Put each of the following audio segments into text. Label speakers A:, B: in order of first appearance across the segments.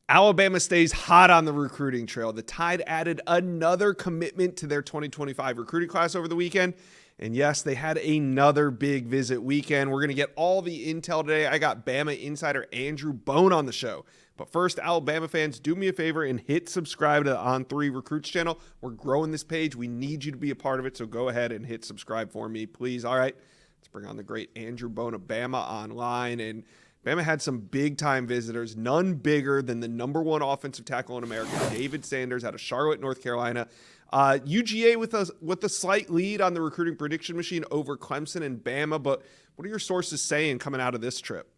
A: Alabama stays hot on the recruiting trail. The Tide added another commitment to their 2025 recruiting class over the weekend. And yes, they had another big visit weekend. We're going to get all the intel today. I got Bama insider Andrew Bone on the show. But first, Alabama fans, do me a favor and hit subscribe to the On3 Recruits channel. We're growing this page. We need you to be a part of it, so go ahead and hit subscribe for me, please. All right, let's bring on the great Andrew Bone of Bama Online. And Bama had some big-time visitors, none bigger than the number one offensive tackle in America, David Sanders, out of Charlotte, North Carolina. UGA with a slight lead on the recruiting prediction machine over Clemson and Bama. But what are your sources saying coming out of this trip?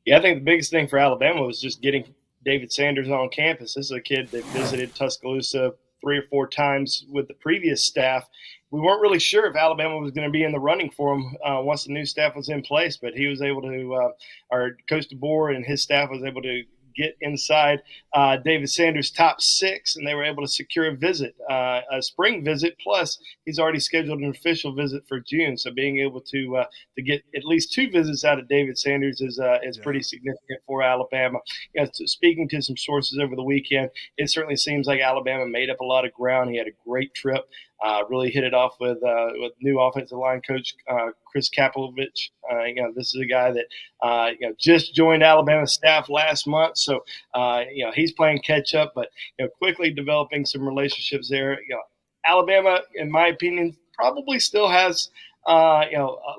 B: Yeah, I think the biggest thing for Alabama was just getting David Sanders on campus. This is a kid that visited Tuscaloosa 3 or 4 times with the previous staff. We weren't really sure if Alabama was going to be in the running for him once the new staff was in place, but he was able to, our Coach DeBoer and his staff was able to get inside David Sanders' top 6, and they were able to secure a visit, a spring visit. Plus, he's already scheduled an official visit for June. So being able to get at least 2 visits out of David Sanders is pretty significant for Alabama. Speaking to some sources over the weekend, it certainly seems like Alabama made up a lot of ground. He had a great trip. Really hit it off with new offensive line coach Chris Kapelovich. This is a guy that just joined Alabama's staff last month, so he's playing catch up, but quickly developing some relationships there. Alabama, in my opinion, probably still has a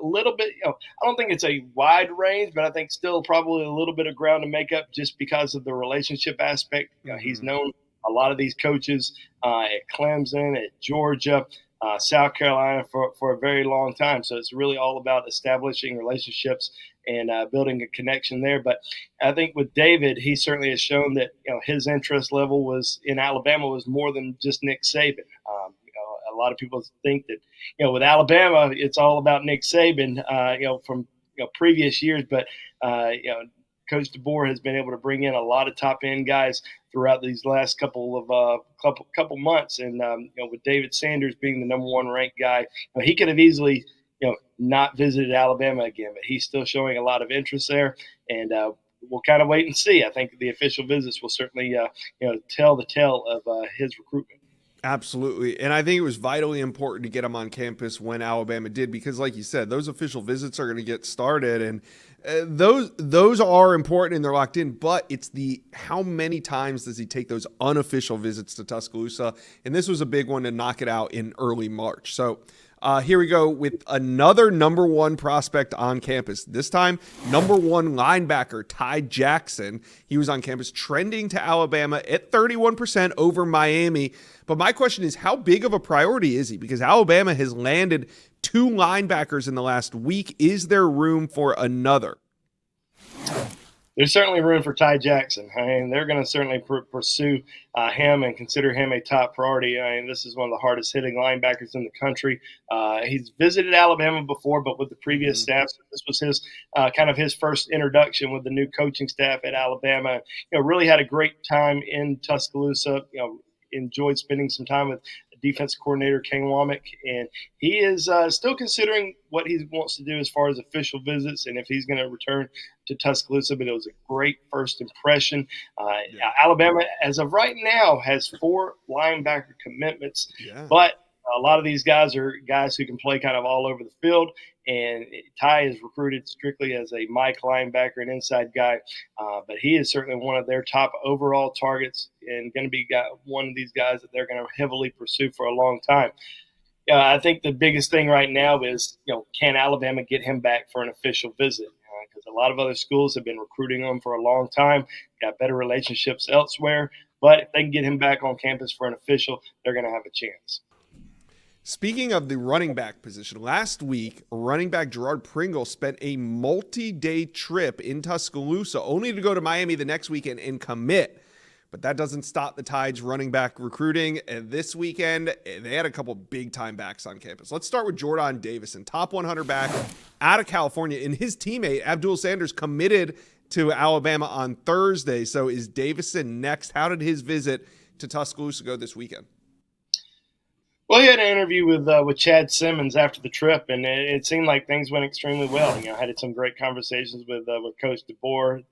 B: little bit. I don't think it's a wide range, but I think still probably a little bit of ground to make up just because of the relationship aspect. He's known a lot of these coaches at Clemson, at Georgia, South Carolina for a very long time. So it's really all about establishing relationships and building a connection there. But I think with David, he certainly has shown that his interest level was in Alabama was more than just Nick Saban. A lot of people think that with Alabama it's all about Nick Saban, from previous years, but Coach DeBoer has been able to bring in a lot of top end guys throughout these last couple months, and with David Sanders being the number 1 ranked guy, he could have easily not visited Alabama again, but he's still showing a lot of interest there, and we'll kind of wait and see. I think the official visits will certainly tell the tale of his recruitment.
A: Absolutely. And I think it was vitally important to get him on campus when Alabama did, because like you said, those official visits are going to get started, and those are important and they're locked in, but it's the how many times does he take those unofficial visits to Tuscaloosa? And this was a big one to knock it out in early March. So here we go with another number 1 prospect on campus. This time, number 1 linebacker, Ty Jackson. He was on campus trending to Alabama at 31% over Miami. But my question is, how big of a priority is he? Because Alabama has landed 2 linebackers in the last week. Is there room for another?
B: There's certainly room for Ty Jackson. I mean, they're going to certainly pursue him and consider him a top priority. I mean, this is one of the hardest hitting linebackers in the country. He's visited Alabama before, but with the previous staff, so this was his kind of his first introduction with the new coaching staff at Alabama. Really had a great time in Tuscaloosa. Enjoyed spending some time with defense coordinator Kane Womack, and he is still considering what he wants to do as far as official visits and if he's going to return to Tuscaloosa. But it was a great first impression. Alabama, as of right now, has 4 linebacker commitments, but a lot of these guys are guys who can play kind of all over the field. And Ty is recruited strictly as a Mike linebacker, an inside guy, but he is certainly one of their top overall targets and going to be one of these guys that they're going to heavily pursue for a long time. I think the biggest thing right now is, can Alabama get him back for an official visit? Because a lot of other schools have been recruiting him for a long time, got better relationships elsewhere. But if they can get him back on campus for an official, they're going to have a chance.
A: Speaking of the running back position, last week, running back Gerard Pringle spent a multi-day trip in Tuscaloosa only to go to Miami the next weekend and commit. But that doesn't stop the Tide's running back recruiting. And this weekend, they had a couple big-time backs on campus. Let's start with Jordan Davidson, top 100 back out of California. And his teammate, Abdul Sanders, committed to Alabama on Thursday. So is Davidson next? How did his visit to Tuscaloosa go this weekend?
B: Well, he had an interview with Chad Simmons after the trip, and it seemed like things went extremely well. Had some great conversations with Coach DeBoer.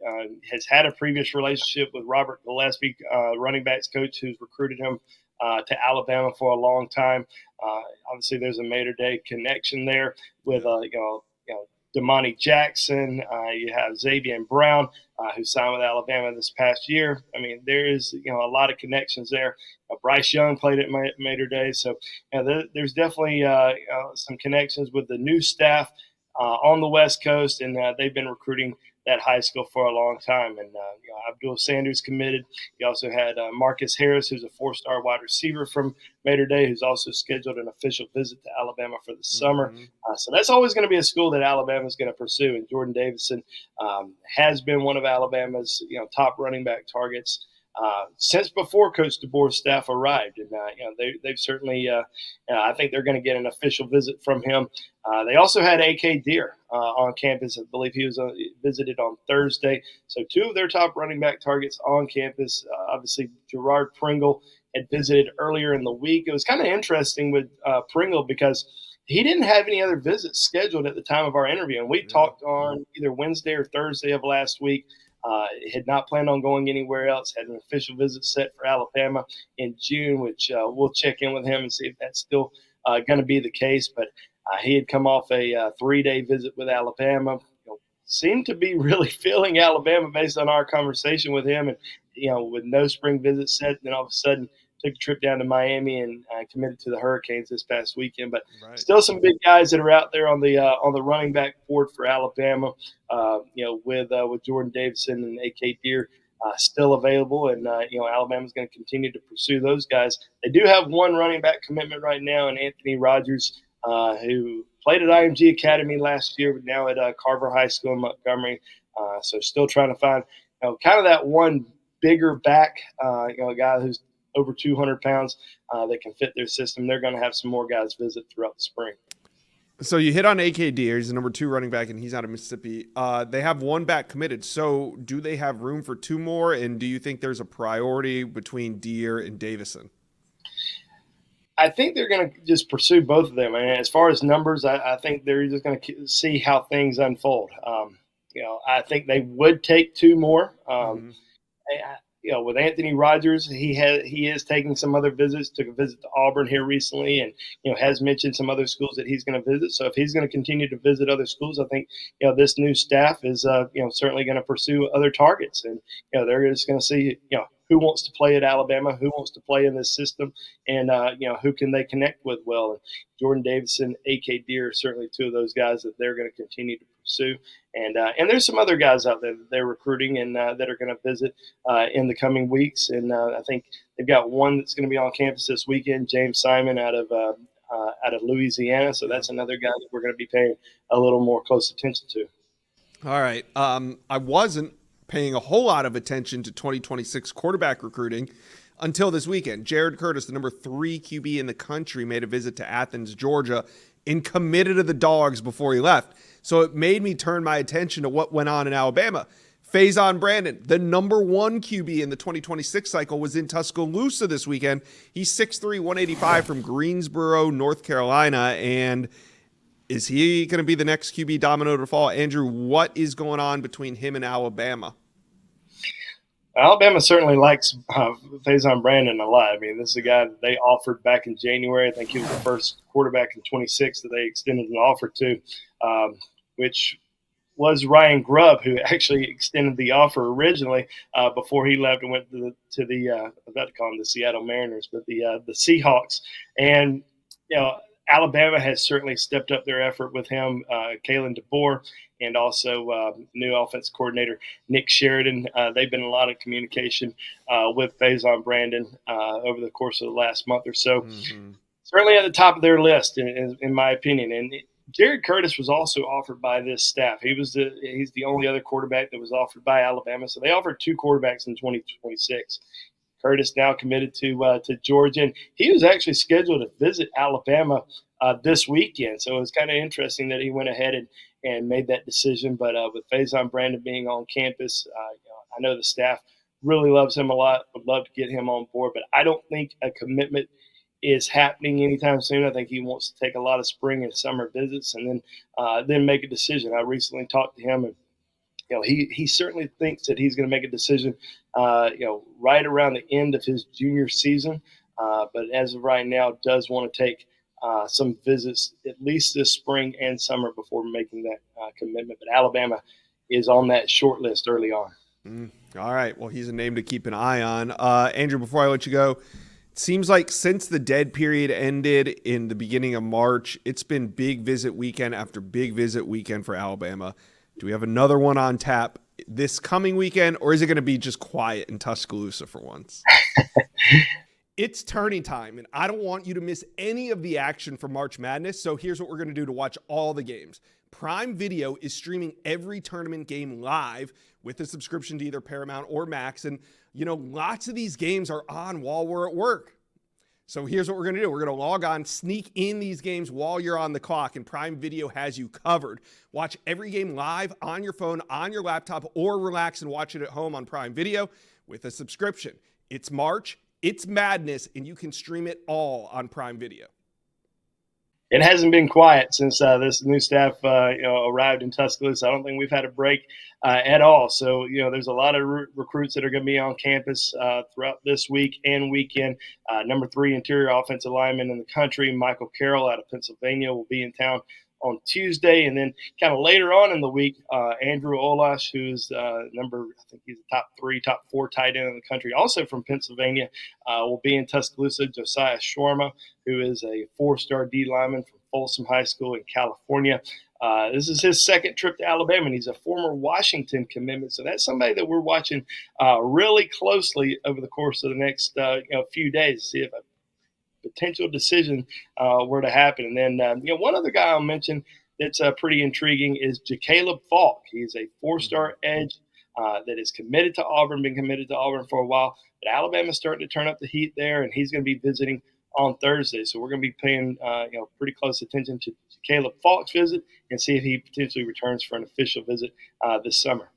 B: Has had a previous relationship with Robert Gillespie, running backs coach, who's recruited him to Alabama for a long time. Obviously, there's a Mater Day connection there with Damani Jackson. You have Xavier Brown, who signed with Alabama this past year. I mean, there is a lot of connections there. Bryce Young played at Mater Day, so there's definitely some connections with the new staff on the West Coast, and they've been recruiting that high school for a long time. And Abdul Sanders committed. You also had Marcus Harris, who's a four-star wide receiver from Mater Day, who's also scheduled an official visit to Alabama for the summer. So that's always going to be a school that Alabama is going to pursue. And Jordan Davidson has been one of Alabama's top running back targets since before Coach DeBoer's staff arrived. And they've certainly, I think they're going to get an official visit from him. They also had A.K. Deer on campus. I believe he was visited on Thursday. So two of their top running back targets on campus. Obviously, Gerard Pringle had visited earlier in the week. It was kind of interesting with Pringle because he didn't have any other visits scheduled at the time of our interview. And we talked on either Wednesday or Thursday of last week. Had not planned on going anywhere else. Had an official visit set for Alabama in June, which we'll check in with him and see if that's still going to be the case. But he had come off a 3-day visit with Alabama. Seemed to be really feeling Alabama based on our conversation with him, and with no spring visit set. Then all of a sudden took a trip down to Miami and committed to the Hurricanes this past weekend. But still some big guys that are out there on the running back board for Alabama. With Jordan Davidson and A.K. Deer still available, and Alabama's going to continue to pursue those guys. They do have one running back commitment right now, and Anthony Rogers, who played at IMG Academy last year, but now at Carver High School in Montgomery. So still trying to find kind of that one bigger back, a guy who's over 200 pounds that can fit their system. They're going to have some more guys visit throughout the spring.
A: So you hit on A.K. Deer. He's the number 2 running back, and he's out of Mississippi. They have one back committed. So do they have room for 2 more? And do you think there's a priority between Deer and Davidson?
B: I think they're going to just pursue both of them. And as far as numbers, I think they're just going to see how things unfold. I think they would take 2 more. With Anthony Rogers, he is taking some other visits. Took a visit to Auburn here recently, and has mentioned some other schools that he's going to visit. So if he's going to continue to visit other schools, I think this new staff is certainly going to pursue other targets, and they're just going to see who wants to play at Alabama, who wants to play in this system, and who can they connect with well. And Jordan Davidson, A.K. Deer are certainly 2 of those guys that they're going to continue to pursue. And there's some other guys out there that they're recruiting and that are going to visit in the coming weeks. And I think they've got one that's going to be on campus this weekend, James Simon out of Louisiana. So that's another guy that we're going to be paying a little more close attention to.
A: All right. I wasn't paying a whole lot of attention to 2026 quarterback recruiting until this weekend. Jared Curtis, the number 3 QB in the country, made a visit to Athens, Georgia, and committed to the Dogs before he left. So it made me turn my attention to what went on in Alabama. Faison Brandon, the number 1 QB in the 2026 cycle, was in Tuscaloosa this weekend. He's 6'3", 185 from Greensboro, North Carolina. And is he going to be the next QB domino to fall? Andrew, what is going on between him and Alabama?
B: Alabama certainly likes Faison Brandon a lot. I mean, this is a guy that they offered back in January. I think he was the first quarterback in 26 that they extended an offer to, which was Ryan Grubb, who actually extended the offer originally before he left and went to the I'm about to call them the Seattle Mariners, but the Seahawks. And Alabama has certainly stepped up their effort with him, Kalen DeBoer, and also new offense coordinator Nick Sheridan. They've been in a lot of communication with Faison Brandon over the course of the last month or so. Certainly at the top of their list, in my opinion. And Jared Curtis was also offered by this staff. He's the only other quarterback that was offered by Alabama. So they offered 2 quarterbacks in 2026. Curtis now committed to Georgia, and he was actually scheduled to visit Alabama this weekend. So it was kind of interesting that he went ahead and made that decision. But with Faison Brandon being on campus, I know the staff really loves him a lot. Would love to get him on board, but I don't think a commitment is happening anytime soon. I think he wants to take a lot of spring and summer visits and then make a decision. I recently talked to him, and he certainly thinks that he's going to make a decision, right around the end of his junior season. But as of right now, does want to take some visits at least this spring and summer before making that commitment. But Alabama is on that short list early on.
A: All right. Well, he's a name to keep an eye on. Andrew, before I let you go, it seems like since the dead period ended in the beginning of March, it's been big visit weekend after big visit weekend for Alabama. Do we have another one on tap this coming weekend, or is it going to be just quiet in Tuscaloosa for once? It's turning time, and I don't want you to miss any of the action for March Madness, so here's what we're going to do to watch all the games. Prime Video is streaming every tournament game live with a subscription to either Paramount or Max, and, lots of these games are on while we're at work. So here's what we're going to do. We're going to log on, sneak in these games while you're on the clock, and Prime Video has you covered. Watch every game live on your phone, on your laptop, or relax and watch it at home on Prime Video with a subscription. It's March, it's madness, and you can stream it all on Prime Video.
B: It hasn't been quiet since this new staff arrived in Tuscaloosa. I don't think we've had a break at all. So, there's a lot of recruits that are going to be on campus throughout this week and weekend. Number 3 interior offensive lineman in the country, Michael Carroll out of Pennsylvania, will be in town on Tuesday. And then kind of later on in the week, Andrew Olash, who's I think he's the top 4 tight end in the country, also from Pennsylvania, will be in Tuscaloosa. Josiah Shawarma, who is a 4-star D lineman from Folsom High School in California. This is his second trip to Alabama, and he's a former Washington commitment. So that's somebody that we're watching really closely over the course of the next few days to see if a potential decision were to happen. And then, one other guy I'll mention that's pretty intriguing is Jacaleb Falk. He's a 4-star edge that is committed to Auburn, been committed to Auburn for a while. But Alabama's starting to turn up the heat there, and he's going to be visiting on Thursday. So we're going to be paying pretty close attention to Caleb Falk's visit and see if he potentially returns for an official visit this summer.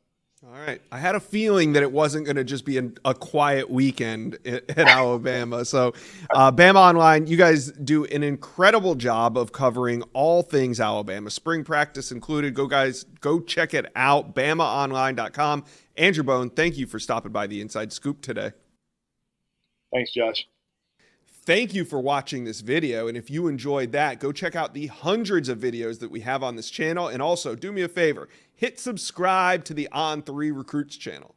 A: All right. I had a feeling that it wasn't going to just be a quiet weekend at Alabama. So Bama Online, you guys do an incredible job of covering all things Alabama, spring practice included. Go check it out, BamaOnline.com. Andrew Bone, thank you for stopping by the Inside Scoop today.
B: Thanks, Josh.
A: Thank you for watching this video, and if you enjoyed that, go check out the hundreds of videos that we have on this channel, and also do me a favor, hit subscribe to the On3 Recruits channel.